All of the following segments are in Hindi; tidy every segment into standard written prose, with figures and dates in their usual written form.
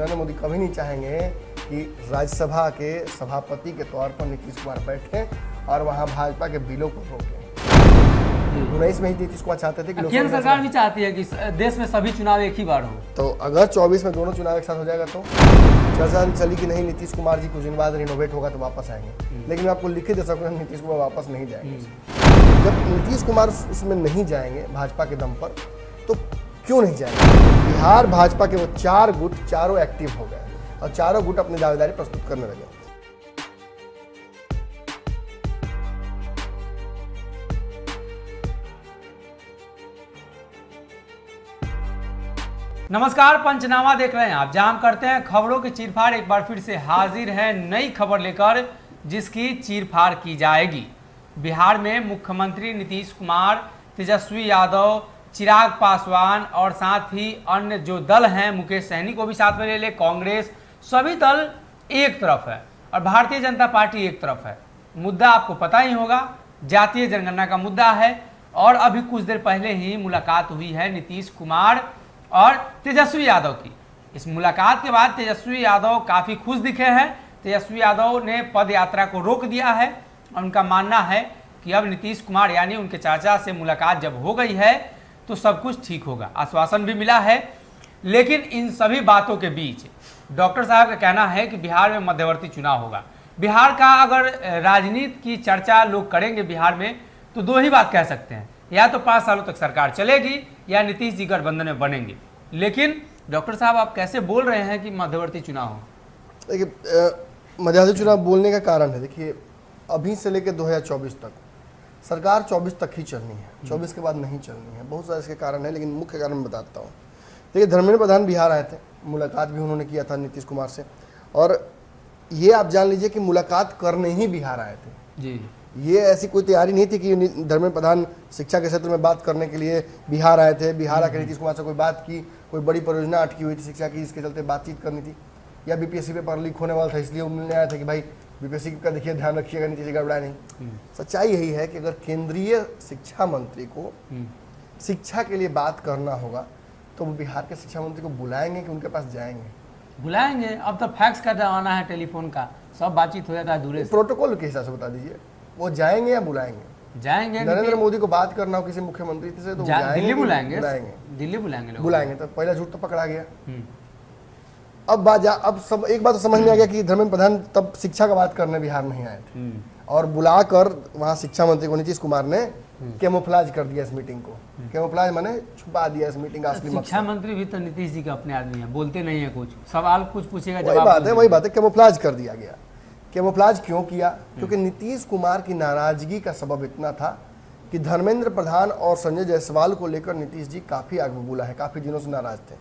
नरेंद्र मोदी कभी नहीं चाहेंगे कि राज्यसभा के सभापति के तौर पर नीतीश कुमार बैठे और वहां भाजपा के बिलों को रोकें। 19 में ही नीतीश कुमार चाहते थे कि केंद्र सरकार भी चाहती है कि देश में सभी चुनाव एक ही बार हो। तो अगर 24 में दोनों चुनाव एक साथ हो जाएगा तो चर्चा चली कि नहीं नीतीश कुमार जी कुछ दिन बाद रिनोवेट होगा तो वापस आएंगे, लेकिन मैं आपको लिखित दे सकूँ नीतीश कुमार वापस नहीं जाएंगे। जब नीतीश कुमार उसमें नहीं जाएंगे भाजपा के दम पर, तो क्यों नहीं जाएंगे? बिहार भाजपा के वो 4 गुट चारों एक्टिव हो गए और चारों गुट अपनी दावेदारी प्रस्तुत करने लगे। नमस्कार, पंचनामा देख रहे हैं आप, जहां हम करते हैं खबरों की चीरफाड़। एक बार फिर से हाजिर है नई खबर लेकर जिसकी चीरफाड़ की जाएगी। बिहार में मुख्यमंत्री नीतीश कुमार, तेजस्वी यादव, चिराग पासवान और साथ ही अन्य जो दल हैं, मुकेश सहनी को भी साथ में ले ले, कांग्रेस, सभी दल एक तरफ है और भारतीय जनता पार्टी एक तरफ है। मुद्दा आपको पता ही होगा, जातीय जनगणना का मुद्दा है। और अभी कुछ देर पहले ही मुलाकात हुई है नीतीश कुमार और तेजस्वी यादव की। इस मुलाकात के बाद तेजस्वी यादव काफ़ी खुश दिखे हैं। तेजस्वी यादव ने पद यात्रा को रोक दिया है और उनका मानना है कि अब नीतीश कुमार यानी उनके चाचा से मुलाकात जब हो गई है तो सब कुछ ठीक होगा, आश्वासन भी मिला है। लेकिन इन सभी बातों के बीच डॉक्टर साहब का कहना है कि बिहार में मध्यवर्ती चुनाव होगा। बिहार का अगर राजनीति की चर्चा लोग करेंगे बिहार में तो 2 ही बात कह सकते हैं, या तो 5 सालों तक सरकार चलेगी या नीतीश जी गठबंधन में बनेंगे। लेकिन डॉक्टर साहब आप कैसे बोल रहे हैं कि मध्यवर्ती चुनाव हो? देखिए, मध्यवर्ती चुनाव बोलने का कारण है, देखिए अभी से लेकर 2024 तक सरकार 24 तक ही चलनी है, 24 के बाद नहीं चलनी है। बहुत सारे इसके कारण है, लेकिन मुख्य कारण मैं बताता हूँ। देखिए, धर्मेंद्र प्रधान बिहार आए थे, मुलाकात भी उन्होंने किया था नीतीश कुमार से, और ये आप जान लीजिए कि मुलाकात करने ही बिहार आए थे जी। ये ऐसी कोई तैयारी नहीं थी कि धर्मेंद्र प्रधान शिक्षा के क्षेत्र में बात करने के लिए बिहार आए थे। बिहार आकर नीतीश कुमार से कोई बात की, कोई बड़ी परियोजना अटकी हुई थी शिक्षा की, इसके चलते बातचीत करनी थी, या बीपीएससी पेपर लीक होने वाला था इसलिए वो मिलने आया था कि भाई बीपीएससी का देखिए ध्यान रखिएगा, नीतीश जी गड़बड़ाए नहीं। सच्चाई यही है कि अगर केंद्रीय शिक्षा मंत्री को शिक्षा के लिए बात करना होगा तो वो बिहार के शिक्षा मंत्री को बुलाएंगे कि उनके पास जाएंगे? बुलाएंगे। अब तो फैक्स का जमाना है, टेलीफोन का, सब बातचीत हो जाता है दूर से। प्रोटोकॉल के हिसाब से बता दीजिए, वो जाएंगे या बुलाएंगे? जाएंगे। नरेंद्र मोदी को बात करना हो किसी मुख्यमंत्री से तो दिल्ली बुलाएंगे। दिल्ली बुलाएंगे लोग। बुलाएंगे तो पहला झूठ तो पकड़ा गया। अब सब एक बात तो समझ में आ गया कि धर्मेंद्र प्रधान तब शिक्षा का बात करने बिहार नहीं आए थे, और बुलाकर वहां शिक्षा मंत्री को नीतीश कुमार ने कैमोफ्लेज कर दिया इस मीटिंग को। कैमोफ्लेज माने छुपा दिया इस मीटिंग का असली मकसद। शिक्षा मंत्री भी तो नीतीश जी के अपने आदमी है, बोलते नहीं है कुछ, सवाल कुछ पूछेगा वही बात है, कैमोफ्लेज कर दिया गया। कैमोफ्लेज क्यों किया? क्योंकि नीतीश कुमार की नाराजगी का सबब इतना था कि धर्मेंद्र प्रधान और संजय जायसवाल को लेकर नीतीश जी काफ़ी आग बबूला है, काफ़ी दिनों से नाराज थे।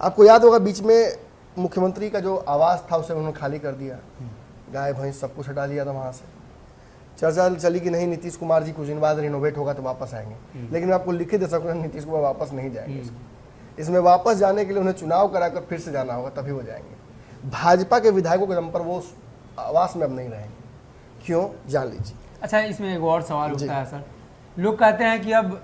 आपको याद होगा बीच में मुख्यमंत्री का जो आवास था उसे उन्होंने खाली कर दिया, गाय भैंस सब कुछ हटा लिया था वहाँ से। चर्चा चली कि नहीं नीतीश कुमार जी कुछ दिन बाद रिनोवेट होगा तो वापस आएंगे, लेकिन मैं आपको लिखित दे सकूँ नीतीश कुमार वापस नहीं जाएंगे। इसमें वापस जाने के लिए उन्हें चुनाव कराकर फिर से जाना होगा, तभी वो जाएंगे। भाजपा के विधायकों के दम पर वो आवास में अब नहीं रहेंगे। क्यों, जान लीजिए। अच्छा, इसमें एक और सवाल उठता है सर, लोग कहते हैं कि अब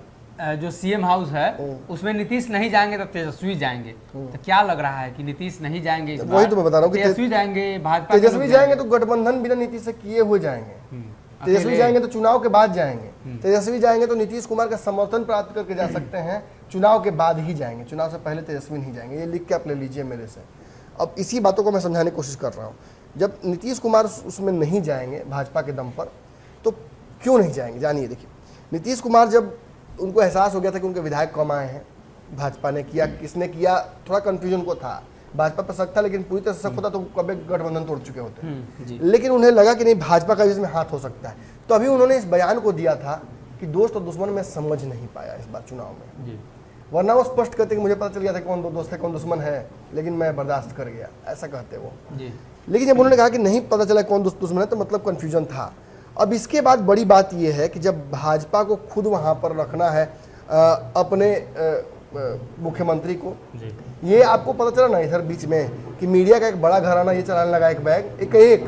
जो सीएम हाउस है उसमें नीतीश नहीं जाएंगे तो तेजस्वी जाएंगे, तो क्या लग रहा है कि नीतीश नहीं जाएंगे इस बार? वही तो मैं बता रहा हूँ कि तेजस्वी जाएंगे, भाजपा तेजस्वी जाएंगे तो गठबंधन बिना नीतीश से किए हुए जाएंगे। तेजस्वी जाएंगे तो चुनाव के बाद जाएंगे। तेजस्वी जाएंगे तो नीतीश कुमार का समर्थन प्राप्त करके जा सकते हैं, चुनाव के बाद ही जाएंगे, चुनाव से पहले तेजस्वी नहीं जाएंगे। ये लिख के आप ले लीजिए मेरे से। अब इसी बातों को मैं समझाने की कोशिश कर रहा हूँ। जब नीतीश कुमार उसमें नहीं जाएंगे भाजपा के दम पर, तो क्यों नहीं जाएंगे? जानिए, देखिए नीतीश कुमार जब उनको एहसास हो गया था कि उनके विधायक कम आए हैं, भाजपा ने किया, किसने किया, थोड़ा कंफ्यूजन को था। भाजपा पर शक था, लेकिन पूरी तरह से शक होता तो कभी गठबंधन तोड़ चुके होते। लेकिन उन्हें लगा कि नहीं, भाजपा का इसमें हाथ हो सकता है, तो अभी उन्होंने इस बयान को दिया था कि दोस्त और दुश्मन में समझ नहीं पाया इस बार चुनाव में। वरना वो स्पष्ट कहते कि मुझे पता चल गया था कौन दोस्त है कौन दुश्मन है, लेकिन मैं बर्दाश्त कर गया, ऐसा कहते वो। लेकिन जब उन्होंने कहा कि नहीं पता चला कौन दुश्मन है, तो मतलब कन्फ्यूजन था। अब इसके बाद बड़ी बात यह है कि जब भाजपा को खुद वहाँ पर रखना है अपने मुख्यमंत्री को, ये आपको पता चला ना इधर बीच में कि मीडिया का एक बड़ा घराना ये चलाने लगा एक बैग एक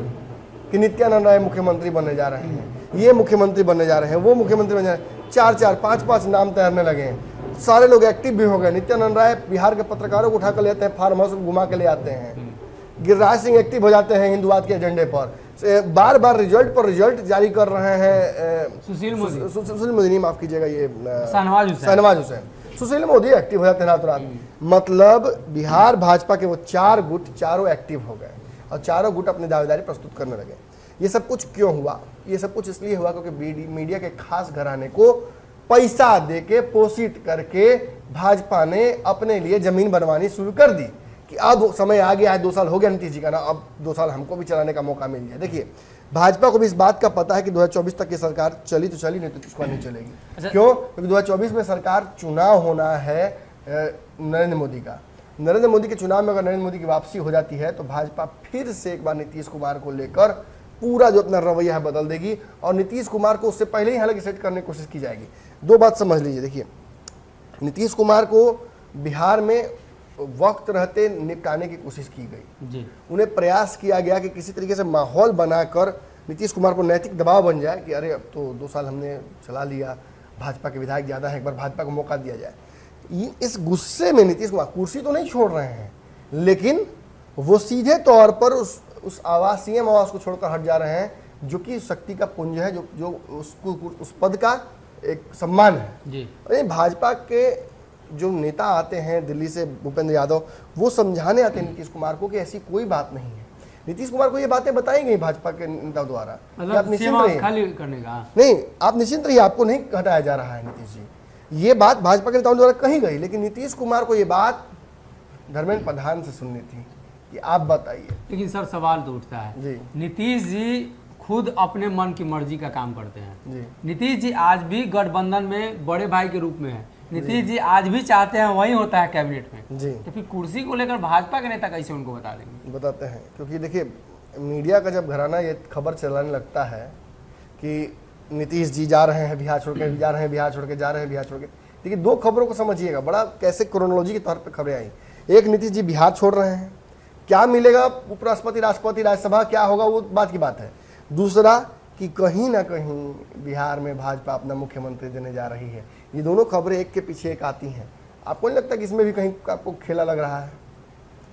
कि नित्यानंद राय मुख्यमंत्री बनने जा रहे हैं, ये मुख्यमंत्री बनने जा रहे हैं, वो मुख्यमंत्री बनने जा रहे हैं, 4-4, 5-5 नाम तैरने लगे हैं। सारे लोग एक्टिव भी हो गए। नित्यानंद राय बिहार के पत्रकारों को उठा कर ले आते हैं, फार्म हाउस घुमा के ले आते हैं। गिरिराज सिंह एक्टिव हो जाते हैं हिंदुवाद के एजेंडे पर, बार बार रिजल्ट पर रिजल्ट जारी कर रहे हैं। सुशील मोदी नहीं, माफ कीजिएगा, ये शहनवाज हुसैन, सुशील मोदी एक्टिव हो जाते हैं रातों रात। मतलब बिहार भाजपा के वो 4 गुट चारों एक्टिव हो गए और चारों गुट अपनी दावेदारी प्रस्तुत करने लगे। ये सब कुछ क्यों हुआ? ये सब कुछ इसलिए हुआ क्योंकि मीडिया के खास घराने को पैसा देके पोषित करके भाजपा ने अपने लिए जमीन बनवानी शुरू कर दी कि अब समय आ गया है, 2 साल हो गया नीतीश जी का ना, अब 2 साल हमको भी चलाने का मौका मिल गया। देखिए, भाजपा को भी इस बात का पता है कि 2024 तक की सरकार चली तो चली, नहीं तो इसको नहीं चलेगी। क्यों? क्योंकि 2024 में सरकार चुनाव होना है नरेंद्र मोदी का। नरेंद्र मोदी के चुनाव में अगर नरेंद्र मोदी की वापसी हो जाती है तो भाजपा फिर से एक बार नीतीश कुमार को लेकर पूरा जो अपना रवैया है बदल देगी और नीतीश कुमार को उससे पहले ही हालांकि सेट करने की कोशिश की जाएगी। 2 बात समझ लीजिए। देखिए, नीतीश कुमार को बिहार में वक्त रहते निपटाने की कोशिश की गई जी। उन्हें प्रयास किया गया कि किसी तरीके से माहौल बनाकर नीतीश कुमार को नैतिक दबाव बन जाए कि अरे अब तो 2 साल हमने चला लिया, भाजपा के विधायक ज़्यादा है, एक बार भाजपा को मौका दिया जाए। इस गुस्से में नीतीश कुमार कुर्सी तो नहीं छोड़ रहे हैं, लेकिन वो सीधे तौर पर उस आवास सीएम आवास को छोड़कर हट जा रहे हैं जो कि शक्ति का पुंज है, जो उसको उस पद का एक सम्मान है जी। अरे भाजपा के जो नेता आते हैं दिल्ली से, भूपेंद्र यादव, वो समझाने आते हैं नीतीश कुमार को कि ऐसी कोई बात नहीं है। नीतीश कुमार को ये बातें बताई गई भाजपा के नेताओं द्वारा, आप निश्चिंत रहिए, खाली करने का नहीं, आप निश्चिंत रहिए, आपको नहीं हटाया जा रहा है नीतीश जी। ये बात भाजपा के नेताओं द्वारा कही गई, लेकिन नीतीश कुमार को ये बात धर्मेंद्र प्रधान से सुननी थी कि आप बताइए। लेकिन सर सवाल तो उठता है जी, नीतीश जी खुद अपने मन की मर्जी का काम करते हैं जी। नीतीश जी आज भी गठबंधन में बड़े भाई के रूप में है, नीतीश जी आज भी चाहते हैं वही होता है कैबिनेट में जी। तो फिर कुर्सी को लेकर भाजपा के नेता कैसे उनको बता देंगे? बताते हैं, क्योंकि देखिए मीडिया का जब घराना ये खबर चलाने लगता है कि नीतीश जी जा रहे हैं बिहार छोड़ के, जा रहे हैं बिहार छोड़ के, जा रहे हैं बिहार छोड़ के, देखिए 2 खबरों को समझिएगा, बड़ा कैसे क्रोनोलॉजी के तौर पर खबरें आई। एक, नीतीश जी बिहार छोड़ रहे हैं, क्या मिलेगा उपराष्ट्रपति, राष्ट्रपति, राज्यसभा, क्या होगा वो बात की बात है। दूसरा कि कहीं ना कहीं बिहार में भाजपा अपना मुख्यमंत्री देने जा रही है। ये दोनों खबरें एक के पीछे एक आती हैं। आपको नहीं लगता कि इसमें भी कहीं आपको खेला लग रहा है?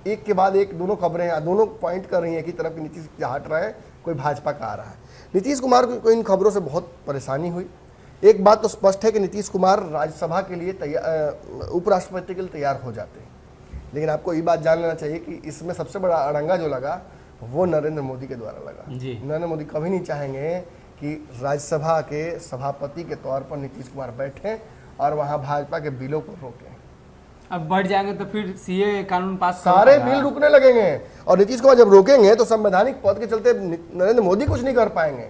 एक के बाद एक दोनों खबरें, दोनों पॉइंट कर रही हैं कि तरफ नीतीश हट रहा है, कोई भाजपा का आ रहा है। नीतीश कुमार को इन खबरों से बहुत परेशानी हुई। एक बात तो स्पष्ट है कि नीतीश कुमार राज्यसभा के लिए उपराष्ट्रपति के लिए तैयार हो जाते हैं, लेकिन आपको ये बात जान लेना चाहिए कि इसमें सबसे बड़ा अड़ंगा जो लगा वो नरेंद्र मोदी के द्वारा लगा। नरेंद्र मोदी कभी नहीं चाहेंगे कि राज्यसभा के सभापति के तौर पर नीतीश कुमार बैठें और वहां भाजपा के बिलों को रोकें। अब बढ़ जाएंगे तो फिर सीए कानून पास, सारे बिल रुकने लगेंगे और नीतीश कुमार जब रोकेंगे तो संवैधानिक पद के चलते नरेंद्र मोदी कुछ नहीं कर पाएंगे।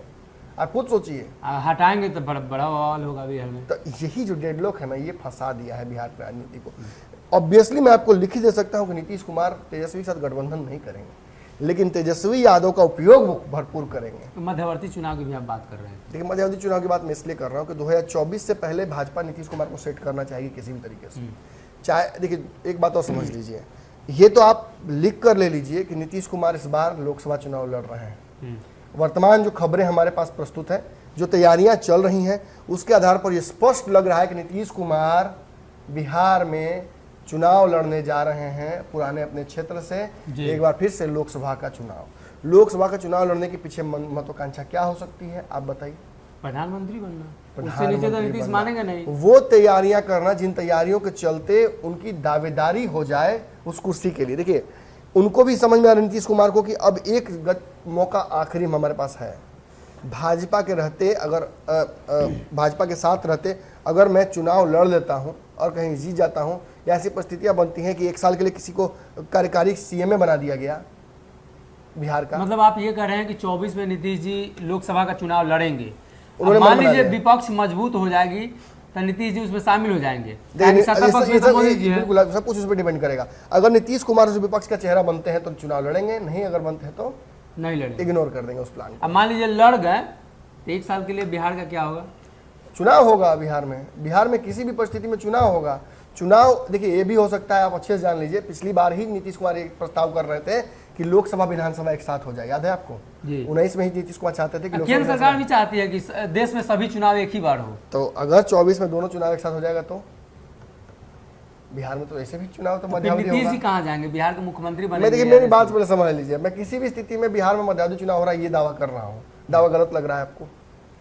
आप खुद सोचिए, हटाएंगे तो बड़ा बवाल होगा बिहार में। तो यही जो डेडलॉक है ना, ये फंसा दिया है बिहार की राजनीति को। ऑब्वियसली मैं आपको लिख ही दे सकता हूँ कि नीतीश कुमार तेजस्वी के साथ गठबंधन नहीं करेंगे, लेकिन तेजस्वी यादव का उपयोग वो भरपूर करेंगे। तो मध्यवर्ती चुनाव की भी आप बात कर रहे हैं। देखिए, मध्यवर्ती चुनाव की बात मैं इसलिए कर रहा हूँ कि 2024 से पहले भाजपा नीतीश कुमार को सेट करना चाहिए किसी भी तरीके से। चाहे देखिए, एक बात और समझ लीजिए, ये तो आप लिख कर ले लीजिए कि नीतीश कुमार इस बार लोकसभा चुनाव लड़ रहे हैं। वर्तमान जो खबरें हमारे पास प्रस्तुत है, जो तैयारियां चल रही हैं, उसके आधार पर यह स्पष्ट लग रहा है कि नीतीश कुमार बिहार में चुनाव लड़ने जा रहे हैं पुराने अपने क्षेत्र से, एक बार फिर से लोकसभा का चुनाव। लोकसभा का चुनाव लड़ने के पीछे महत्वाकांक्षा क्या हो सकती है, आप बताइए? प्रधानमंत्री बनना, उससे नीचे तो नीतीश मानेंगे नहीं। वो तैयारियां करना जिन तैयारियों के चलते उनकी दावेदारी हो जाए उस कुर्सी के लिए। देखिए, उनको भी समझ में आ रहा है नीतीश कुमार को कि अब एक मौका आखिरी में हमारे पास है। भाजपा के रहते, अगर भाजपा के साथ रहते अगर मैं चुनाव लड़ लेता हूं और कहीं जीत जाता हूं, या ऐसी परिस्थितियां बनती हैं कि 1 साल के लिए किसी को कार्यकारी सीएम बना दिया गया बिहार का। मतलब आप ये कह रहे हैं कि 24 में नीतीश जी लोकसभा का चुनाव लड़ेंगे, मान लीजिए विपक्ष मजबूत हो जाएगी तो नीतीश जी उसमें शामिल हो जाएंगे। बिल्कुल, सब कुछ उस पर डिपेंड करेगा। अगर नीतीश कुमार जो विपक्ष का चेहरा बनते हैं तो चुनाव लड़ेंगे, नहीं अगर बनते हैं तो नहीं लड़ेंगे, इग्नोर कर देंगे उस प्लान को। अब मान लीजिए लड़ गए तो 1 साल के लिए बिहार का क्या होगा? चुनाव होगा बिहार में। बिहार में किसी भी परिस्थिति में चुनाव होगा। चुनाव देखिए, ये भी हो सकता है, आप अच्छे से जान लीजिए, पिछली बार ही नीतीश कुमार एक प्रस्ताव कर रहे थे कि लोकसभा विधानसभा एक साथ हो जाए, याद है आपको? 19 में ही नीतीश कुमार चाहते थे कि केंद्र सरकार भी चाहती है कि देश में सभी चुनाव एक ही बार हो। तो अगर 24 में दोनों चुनाव एक साथ हो जाएगा तो बिहार में तो ऐसे भी चुनाव तो फिर मध्यावधि नीतीश होगा। जी कहाँ जाएंगे? बिहार के मुख्यमंत्री मैं बनेंगे? देखिए मेरी बात पहले समझ लीजिए, मैं किसी भी स्थिति में बिहार में मध्यावधि चुनाव हो रहा है ये दावा कर रहा हूँ। दावा गलत लग रहा है आपको?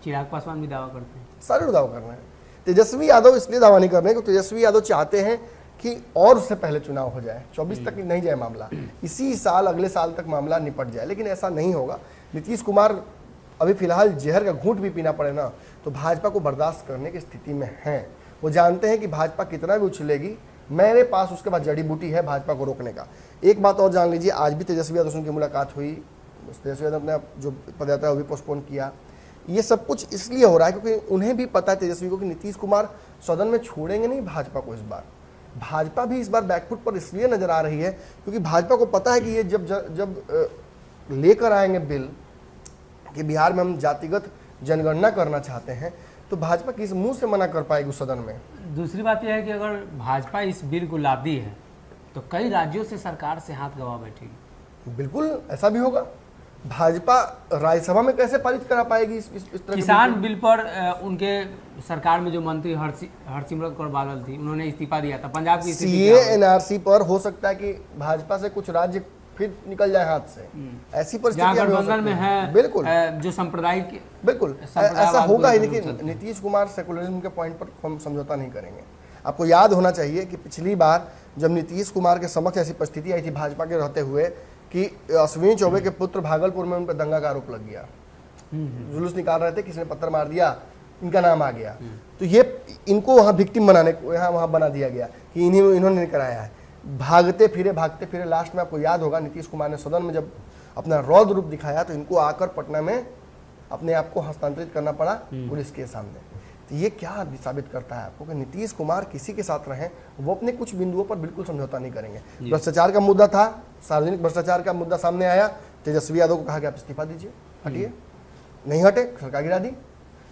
चिराग पासवान भी दावा करते हैं। सारे लोग दावा कर रहे हैं। तेजस्वी यादव इसलिए दावा नहीं कर रहे हैं कि तेजस्वी यादव चाहते हैं कि और उससे पहले चुनाव हो जाए, 24 तक नहीं जाए मामला, इसी साल अगले साल तक मामला निपट जाए, लेकिन ऐसा नहीं होगा। नीतीश कुमार अभी फिलहाल जहर का घूंट भी पीना पड़े ना तो भाजपा को बर्दाश्त करने की स्थिति में हैं। वो जानते हैं कि भाजपा कितना भी उछलेगी, मेरे पास उसके बाद जड़ी बूटी है भाजपा को रोकने का। एक बात और जान लीजिए, आज भी तेजस्वी यादव से उनकी मुलाकात हुई, तेजस्वी यादव ने जो पदयात्रा है वो भी पोस्टपोन किया। ये सब कुछ इसलिए हो रहा है क्योंकि उन्हें भी पता है तेजस्वी को कि नीतीश कुमार सदन में छोड़ेंगे नहीं भाजपा को। इस बार भाजपा भी इस बार बैकफुट पर इसलिए नजर आ रही है क्योंकि भाजपा को पता है कि ये जब लेकर आएंगे बिल कि बिहार में हम जातिगत जनगणना करना चाहते हैं तो भाजपा किस मुंह से मना कर पाएगी उस सदन में। दूसरी बात यह है कि अगर भाजपा इस बिल को लाती है तो कई राज्यों से सरकार से हाथ गवा बैठेगी। बिल्कुल ऐसा भी होगा। भाजपा राज्यसभा में कैसे पारित करा पाएगी इस तरह के किसान बिल पर उनके सरकार में जो मंत्री हरसिमरत कौर बादल थी उन्होंने इस्तीफा दिया था। पंजाब की स्थिति सीए एनआरसी पर हो सकता है कि भाजपा से कुछ राज्य फिर निकल जाए हाथ से, ऐसी परिस्थितियां भी हो गठबंधन में सकती है। हैं। बिल्कुल जो सांप्रदायिक बिल्कुल ऐसा होगा ही। लेकिन नीतीश कुमार सेकुलरिज्म के पॉइंट पर हम समझौता नहीं करेंगे। आपको याद होना चाहिए कि पिछली बार जब नीतीश कुमार के समक्ष ऐसी परिस्थिति आई थी भाजपा के रहते हुए कि अश्विनी चौबे के पुत्र भागलपुर में उन पर दंगा का आरोप लग गया, जुलूस निकाल रहे थे, किसी ने पत्थर मार दिया, इनका नाम आ गया, तो ये इनको वहाँ विक्टिम बनाने को यहाँ वहाँ बना दिया गया कि इन्होंने कराया है। भागते फिरे लास्ट में आपको याद होगा नीतीश कुमार ने सदन में जब अपना रौद्र रूप दिखाया तो इनको आकर पटना में अपने आप को हस्तांतरित करना पड़ा पुलिस के सामने। तो ये क्या साबित करता है आपको कि नीतीश कुमार किसी के साथ रहें वो अपने कुछ बिंदुओं पर बिल्कुल समझौता नहीं करेंगे। भ्रष्टाचार का मुद्दा था, सार्वजनिक भ्रष्टाचार का मुद्दा सामने आया, तेजस्वी यादव को कहा कि आप इस्तीफा दीजिए, हटिए, नहीं हटे, सरकार गिरा दी।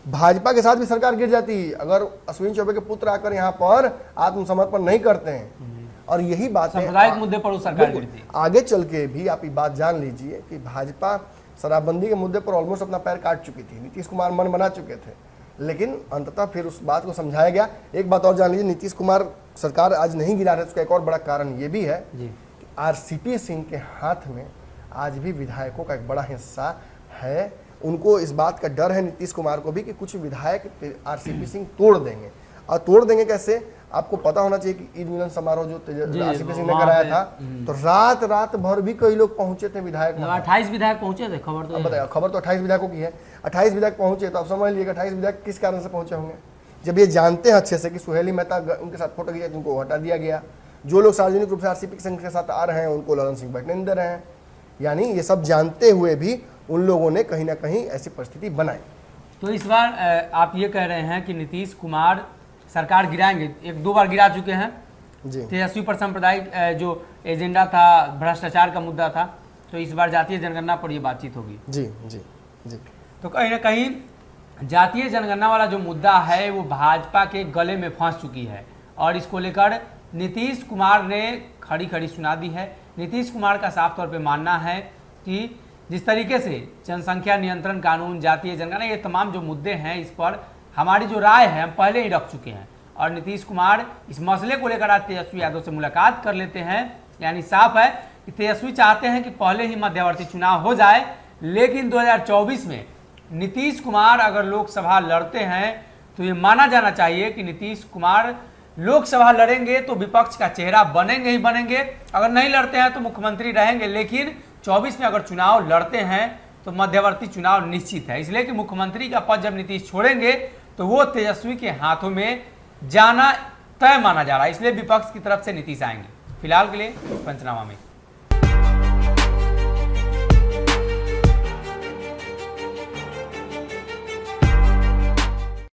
भाजपा के साथ भी सरकार गिर जाती अगर अश्विनी चौबे के पुत्र आकर यहाँ पर आत्मसमर्पण नहीं करते हैं। और यही बात सांप्रदायिक मुद्दे पर सरकार गिरती है। आगे चल के भी आप ये बात जान लीजिए कि भाजपा शराबबंदी के मुद्दे पर ऑलमोस्ट अपना पैर काट चुकी थी, नीतीश कुमार मन बना चुके थे, लेकिन अंततः फिर उस बात को समझाया गया। एक बात और जान लीजिए, नीतीश कुमार सरकार आज नहीं गिरा रहे, उसका एक और बड़ा कारण ये भी है कि आरसीपी सिंह के हाथ में आज भी विधायकों का एक बड़ा हिस्सा है। उनको इस बात का डर है नीतीश कुमार को भी कि कुछ विधायक आरसीपी सिंह तोड़ देंगे। और तोड़ देंगे कैसे, आपको पता होना चाहिए कि ईद मिलन समारोह जो आरसीपी सिंह ने कराया था तो रात भर भी कई लोग पहुंचे थे विधायक। 28 विधायक पहुंचे थे, खबर तो बताया, खबर तो 28 विधायकों की है। 28 विधायक पहुंचे तो आप समझ लीजिएगा 28 विधायक किस कारण से पहुंचे होंगे। जब ये जानते हैं अच्छे से कि सुहेली मेहता उनके साथ फोटो गया तो उनको हटा दिया गया, जो लोग सार्वजनिक रूप से आरसीपी सिंह के साथ आ रहे हैं उनको ललन सिंह बैठने नहीं दे रहे हैं। यानी ये सब जानते हुए भी उन लोगों ने कहीं ना कहीं ऐसी परिस्थिति बनाई। तो इस बार आप ये कह रहे हैं कि नीतीश कुमार सरकार गिराएंगे, 1-2 बार गिरा चुके हैं जी। तेजस्वी पर सांप्रदायिक जो एजेंडा था, भ्रष्टाचार का मुद्दा था, तो इस बार जातीय जनगणना पर ये बातचीत होगी। जी जी जी। तो कहीं ना कहीं जातीय जनगणना वाला जो मुद्दा है वो भाजपा के गले में फंस चुकी है और इसको लेकर नीतीश कुमार ने खड़ी सुना दी है। नीतीश कुमार का साफ तौर पे मानना है कि जिस तरीके से जनसंख्या नियंत्रण कानून, जातीय जनगणना, ये तमाम जो मुद्दे हैं इस पर हमारी जो राय है हम पहले ही रख चुके हैं और नीतीश कुमार इस मसले को लेकर आज तेजस्वी यादव से मुलाकात कर लेते हैं। यानी साफ है कि तेजस्वी चाहते हैं कि पहले ही मध्यवर्ती चुनाव हो जाए, लेकिन 2024 में नीतीश कुमार अगर लोकसभा लड़ते हैं तो ये माना जाना चाहिए कि नीतीश कुमार लोकसभा लड़ेंगे तो विपक्ष का चेहरा बनेंगे ही बनेंगे। अगर नहीं लड़ते हैं तो मुख्यमंत्री रहेंगे, लेकिन 24 में अगर चुनाव लड़ते हैं तो मध्यवर्ती चुनाव निश्चित है। इसलिए कि मुख्यमंत्री का पद जब नीतीश छोड़ेंगे तो वो तेजस्वी के हाथों में जाना तय माना जा रहा है, इसलिए विपक्ष की तरफ से नीतीश आएंगे। फिलहाल के लिए पंचनामा में